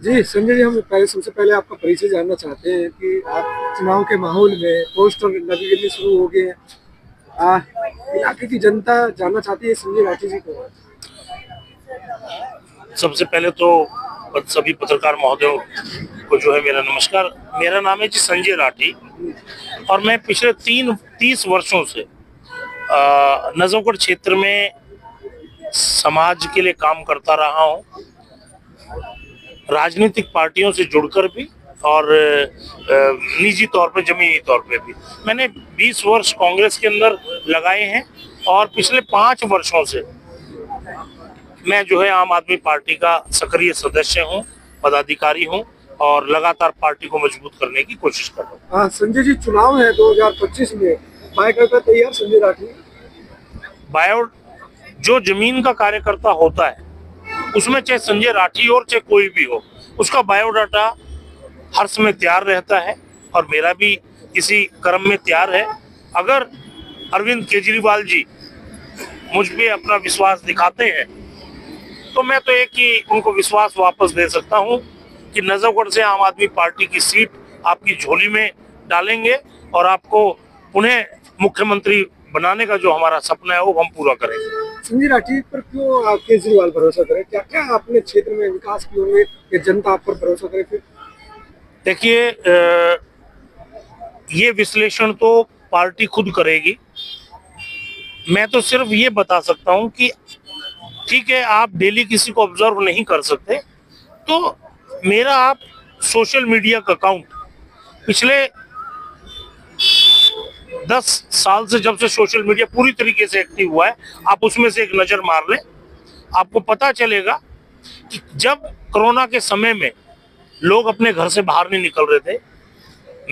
जी संजय जी, हम पहले सबसे पहले आपका परिचय जानना चाहते हैं कि आप चुनाव के माहौल में पोस्टर लगने शुरू हो गए हैं। आ, इलाके की जनता जानना चाहती है संजय राठी जी को। सबसे पहले तो सभी पत्रकार महोदयों को जो है मेरा नमस्कार। मेरा नाम है जी संजय राठी और मैं पिछले 30 वर्षों से नजफगढ़ क्षेत्र में समाज के लिए काम करता रहा हूँ, राजनीतिक पार्टियों से जुड़कर भी और निजी तौर पे, जमीनी तौर पे भी। मैंने 20 वर्ष कांग्रेस के अंदर लगाए हैं और पिछले 5 वर्षों से मैं जो है आम आदमी पार्टी का सक्रिय सदस्य हूं, पदाधिकारी हूं और लगातार पार्टी को मजबूत करने की कोशिश कर रहा हूं। संजय जी, चुनाव है 2025 में, कार्यकर्ता तैयार संजय राठी? बायो जो जमीन का कार्यकर्ता होता है उसमें चाहे संजय राठी और चाहे कोई भी हो, उसका बायोडाटा हर समय तैयार रहता है और मेरा भी इसी क्रम में तैयार है। अगर अरविंद केजरीवाल जी मुझ पे अपना विश्वास दिखाते हैं तो मैं तो एक ही उनको विश्वास वापस दे सकता हूं कि नजफगढ़ से आम आदमी पार्टी की सीट आपकी झोली में डालेंगे और आपको पुनः मुख्यमंत्री बनाने का जो हमारा सपना है वो हम पूरा करेंगे। संजय राठी पर क्यों केजरीवाल भरोसा करे? क्या क्या आपने क्षेत्र में विकास किए होंगे कि जनता आप पर भरोसा करे? फिर देखिए, ये विश्लेषण तो पार्टी खुद करेगी। मैं तो सिर्फ ये बता सकता हूं कि ठीक है, आप डेली किसी को ऑब्जर्व नहीं कर सकते, तो मेरा आप सोशल मीडिया का अकाउंट पिछले 10 साल से, जब से सोशल मीडिया पूरी तरीके से एक्टिव हुआ है, आप उसमें से एक नजर मार लें। आपको पता चलेगा कि जब कोरोना के समय में लोग अपने घर से बाहर नहीं निकल रहे थे,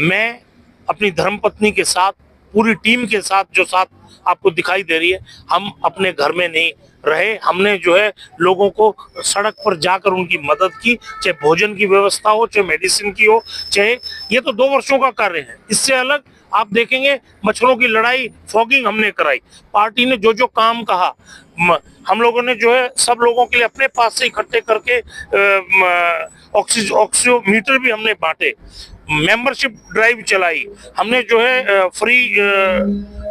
मैं अपनी धर्मपत्नी के साथ, पूरी टीम के साथ, जो साथ आपको दिखाई दे रही है, हम अपने घर में नहीं रहे। हमने जो है लोगों को सड़क पर जाकर उनकी मदद की, चाहे भोजन की व्यवस्था हो, चाहे मेडिसिन की हो, चाहे ये तो 2 वर्षों का कार्य है। इससे अलग आप देखेंगे मच्छरों की लड़ाई, फॉगिंग हमने कराई। पार्टी ने जो जो काम कहा, हम लोगों ने जो है सब लोगों के लिए अपने पास से इकट्ठे करके ऑक्सीमीटर भी हमने बांटे, मेंबरशिप ड्राइव चलाई, हमने जो है फ्री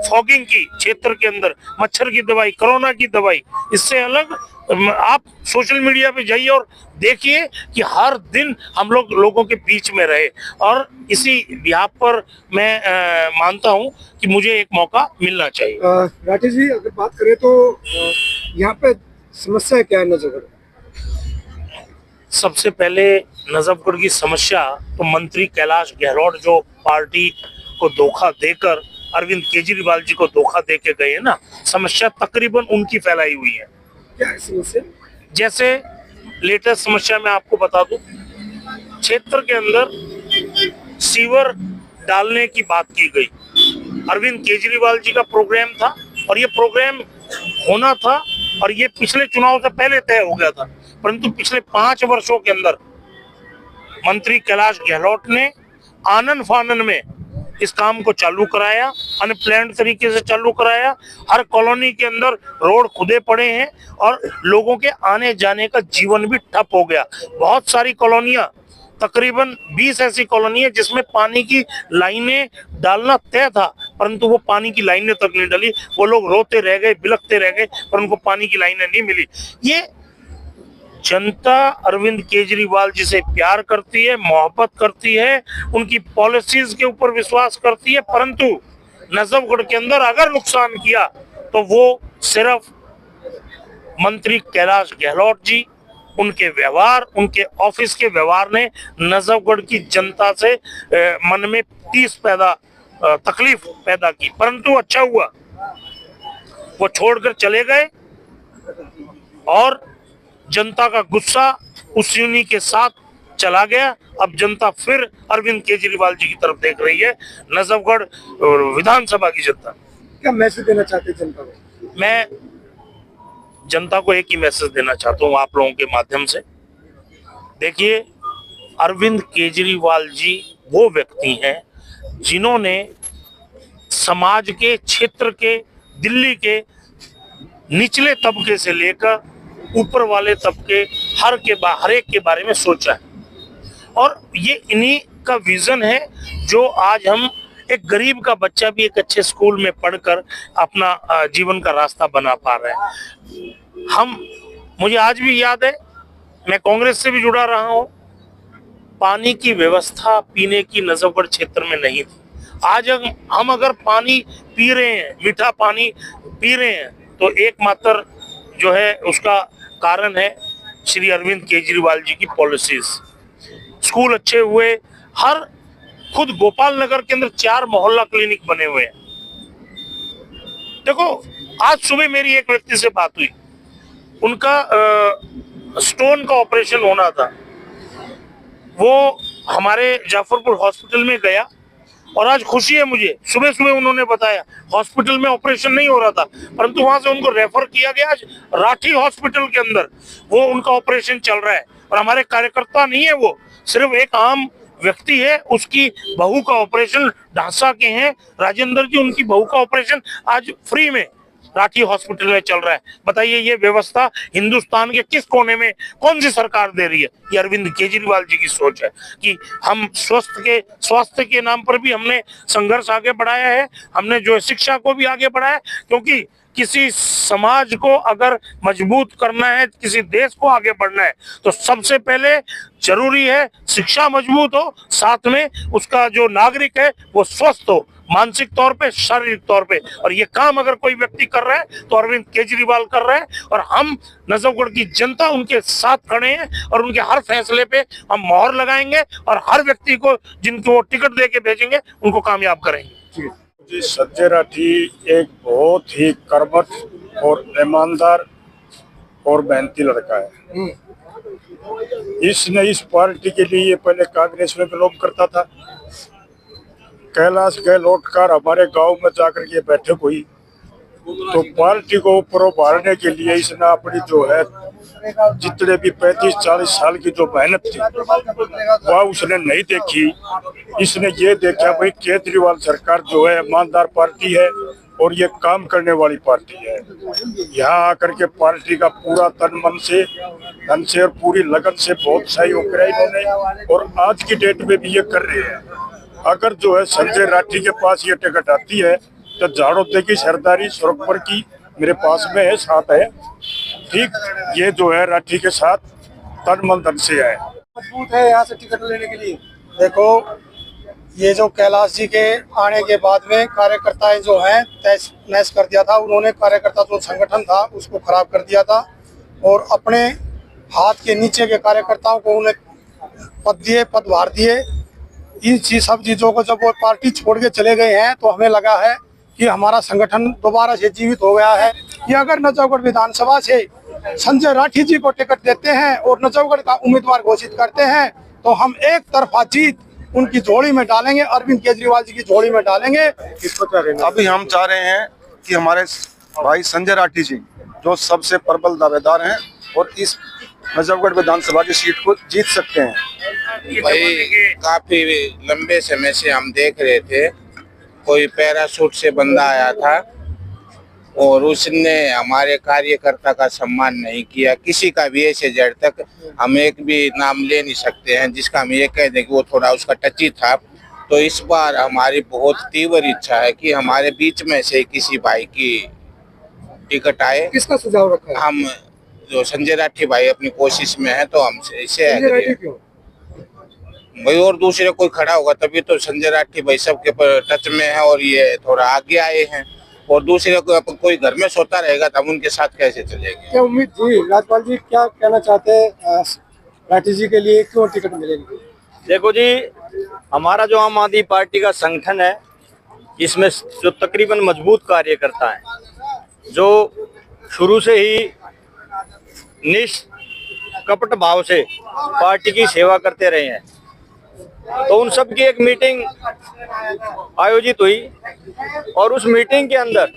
फॉगिंग की क्षेत्र के अंदर, मच्छर की दवाई, कोरोना की दवाई। इससे अलग आप सोशल मीडिया पे जाइए और देखिए कि हर दिन हम लोगों के बीच में रहे और इसी बिहाफ पर मैं मानता हूं कि मुझे एक मौका मिलना चाहिए। राठी जी, अगर बात करें तो यहाँ पे समस्या क्या है नजफगढ़? सबसे पहले नजफगढ़ की समस्या तो मंत्री कैलाश गहलोत जो पार्टी को धोखा देकर अरविंद केजरीवाल जी को धोखा दे के गए ना, समस्या तकरीबन उनकी फैलाई हुई है। क्या है समस्या? जैसे लेटेस्ट समस्या मैं आपको बता दूं, क्षेत्र के अंदर सीवर डालने की बात की गई। अरविंद केजरीवाल जी का प्रोग्राम था और ये प्रोग्राम होना था और ये पिछले चुनाव से पहले तय हो गया था, परंतु पिछले 5 वर्षों के अंदर मंत्री कैलाश गहलोत ने आनन फानन में इस काम को चालू कराया, अनप्लान्ड तरीके से चालू कराया। हर कॉलोनी के अंदर रोड खुदे पड़े हैं और लोगों के आने जाने का जीवन भी ठप हो गया। बहुत सारी कॉलोनियां, तकरीबन 20 ऐसी कॉलोनी है जिसमें पानी की लाइनें डालना तय था, परंतु वो पानी की लाइनें तक नहीं डली। वो लोग रोते रह गए, बिलखते रह गए, पर उनको पानी की लाइनें नहीं मिली। ये जनता अरविंद केजरीवाल जी से प्यार करती है, मोहब्बत करती है, उनकी पॉलिसीज के ऊपर विश्वास करती है, परंतु नजफगढ़ के अंदर अगर नुकसान किया तो वो सिर्फ मंत्री कैलाश गहलोत जी, उनके व्यवहार, उनके ऑफिस के व्यवहार ने नजफगढ़ की जनता से मन में तकलीफ पैदा की। परंतु अच्छा हुआ वो छोड़कर चले गए और जनता का गुस्सा उस यूनि के साथ चला गया। अब जनता फिर अरविंद केजरीवाल जी की तरफ देख रही है, नजफगढ़ विधानसभा की जनता। क्या मैसेज देना चाहते हैं जनता को? मैं जनता को एक ही मैसेज देना चाहता हूँ आप लोगों के माध्यम से। देखिए, अरविंद केजरीवाल जी वो व्यक्ति हैं जिन्होंने समाज के, क्षेत्र के, दिल्ली के निचले तबके से लेकर ऊपर वाले तबके हर एक के बारे में सोचा है। और ये इन्हीं का विजन है जो आज हम एक गरीब का बच्चा भी एक अच्छे स्कूल में पढ़कर अपना जीवन का रास्ता बना पा रहा है। मुझे आज भी याद है, मैं कांग्रेस से भी जुड़ा रहा हूं, पानी की व्यवस्था पीने की नजफगढ़ क्षेत्र में नहीं थी। आज हम अगर पानी पी रहे हैं, मीठा पानी पी रहे हैं, तो एकमात्र जो है उसका कारण है श्री अरविंद केजरीवाल जी की पॉलिसीज। स्कूल अच्छे हुए, खुद गोपाल नगर के अंदर 4 मोहल्ला क्लिनिक बने हुए हैं। देखो, आज सुबह मेरी एक व्यक्ति से बात हुई, उनका स्टोन का ऑपरेशन होना था, वो हमारे जाफरपुर हॉस्पिटल में गया और आज खुशी है मुझे, सुबह सुबह उन्होंने बताया हॉस्पिटल में ऑपरेशन नहीं हो रहा था, परंतु वहां से उनको रेफर किया गया आज राठी हॉस्पिटल के अंदर वो उनका ऑपरेशन चल रहा है। और हमारे कार्यकर्ता नहीं है, वो सिर्फ एक आम व्यक्ति है, उसकी बहू का ऑपरेशन ढांसा के हैं राजेंद्र जी, उनकी बहू का ऑपरेशन आज फ्री में राठी हॉस्पिटल में चल रहा है। बताइए, ये व्यवस्था हिंदुस्तान के किस कोने में कौन सी सरकार दे रही है? ये अरविंद केजरीवाल जी की सोच है कि हम स्वास्थ्य के नाम पर भी हमने संघर्ष आगे बढ़ाया है, हमने जो है शिक्षा को भी आगे बढ़ाया, क्योंकि किसी समाज को अगर मजबूत करना है, किसी देश को आगे बढ़ना है, तो सबसे पहले जरूरी है शिक्षा मजबूत हो, साथ में उसका जो नागरिक है वो स्वस्थ हो, मानसिक तौर पे, शारीरिक तौर पे। और ये काम अगर कोई व्यक्ति कर रहा है तो अरविंद केजरीवाल कर रहा है, और हम नजफगढ़ की जनता उनके साथ खड़े हैं और उनके हर फैसले पे हम मोहर लगाएंगे और हर व्यक्ति को जिनको वो टिकट दे के भेजेंगे उनको कामयाब करेंगे। जी, संजय राठी एक बहुत ही कर्मठ और ईमानदार और मेहनती लड़का है। इसने इस पार्टी के लिए पहले कांग्रेस में बिलोंग करता था। कैलाश गहलोत कर हमारे गांव में जाकर के बैठक हुई, तो पार्टी को ऊपर उभारने के लिए इसने अपनी जो है जितने भी 35-40 साल की जो मेहनत थी वह उसने नहीं देखी। इसने ये देखा भाई केजरीवाल सरकार जो है ईमानदार पार्टी है और ये काम करने वाली पार्टी है। यहाँ आकर के पार्टी का पूरा धन से और पूरी लगन से बहुत सहयोग करा इन्होंने, और आज की डेट में भी ये कर रहे हैं। अगर जो है संजय राठी के पास ये टिकट आती है तो झाड़ोदे की सरदारी सुरखपुर की मेरे पास में है, साथ है, ठीक, ये जो है राठी के साथ तन मन धन से है। मजबूत है यहाँ से टिकट लेने के लिए। देखो, ये जो कैलाश जी के आने के बाद में कार्यकर्ताएं जो हैं तहस नहस कर दिया था, उन्होंने कार्यकर्ता जो संगठन था उसको खराब कर दिया था और अपने हाथ के नीचे के कार्यकर्ताओं को उन्हें पदभार दिए। इन सब चीज़ों को जब वो पार्टी छोड़ के चले गए हैं तो हमें लगा है कि हमारा संगठन दोबारा से जीवित हो गया है। कि अगर नजफगढ़ विधानसभा से संजय राठी जी को टिकट देते हैं और नजफगढ़ का उम्मीदवार घोषित करते हैं तो हम एक तरफा जीत उनकी झोली में डालेंगे, अरविंद केजरीवाल जी की झोली में डालेंगे। किसको चाह रहे हैं? अभी हम चाह रहे हैं कि हमारे भाई संजय राठी जी जो सबसे प्रबल दावेदार हैं और इस नजफगढ़ विधानसभा की सीट को जीत सकते हैं। भाई काफी लंबे समय से हम देख रहे थे, कोई पैराशूट से बंदा आया था और उसने हमारे कार्यकर्ता का सम्मान नहीं किया। किसी का भी ऐसे जेड तक हम एक भी नाम ले नहीं सकते हैं जिसका हम ये कह दें कि वो थोड़ा उसका टची था। तो इस बार हमारी बहुत तीव्र इच्छा है कि हमारे बीच में से किसी भाई की टिकट आए। किसका सुझाव रखा है? हम जो संजय राठी भाई अपनी कोशिश में है तो हमसे इसे भाई, और दूसरे कोई खड़ा होगा तभी तो। संजय राठी भाई सबके टच में है और ये थोड़ा आगे आए हैं, और दूसरे को कोई घर में सोता रहेगा तो हम उनके साथ कैसे चलेंगे? क्या उम्मीद जी, राजपाल जी क्या कहना चाहते हैं राठी जी के लिए, क्यों टिकट मिलेगी? देखो जी, हमारा जो आम आदमी पार्टी का संगठन है इसमें जो तकरीबन मजबूत कार्यकर्ता हैं, जो शुरू से ही निष्कपट भाव से पार्टी की सेवा करते रहे हैं, तो उन सब की एक मीटिंग आयोजित हुई और उस मीटिंग के अंदर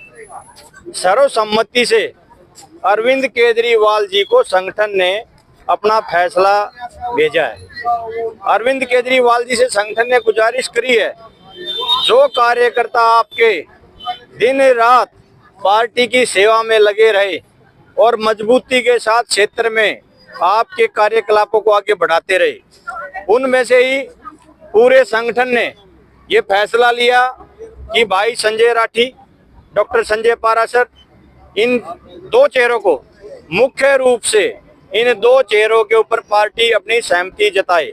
सर्वसम्मति से अरविंद केजरीवाल जी को संगठन ने अपना फैसला भेजा है। अरविंद केजरीवाल जी से संगठन ने गुजारिश करी है, जो कार्यकर्ता आपके दिन रात पार्टी की सेवा में लगे रहे और मजबूती के साथ क्षेत्र में आपके कार्यकलापों को आगे बढ़ाते रहे, उनमें से ही पूरे संगठन ने ये फैसला लिया कि भाई संजय राठी, डॉक्टर संजय पाराशर, इन दो चेहरों को मुख्य रूप से इन दो चेहरों के ऊपर पार्टी अपनी सहमति जताए।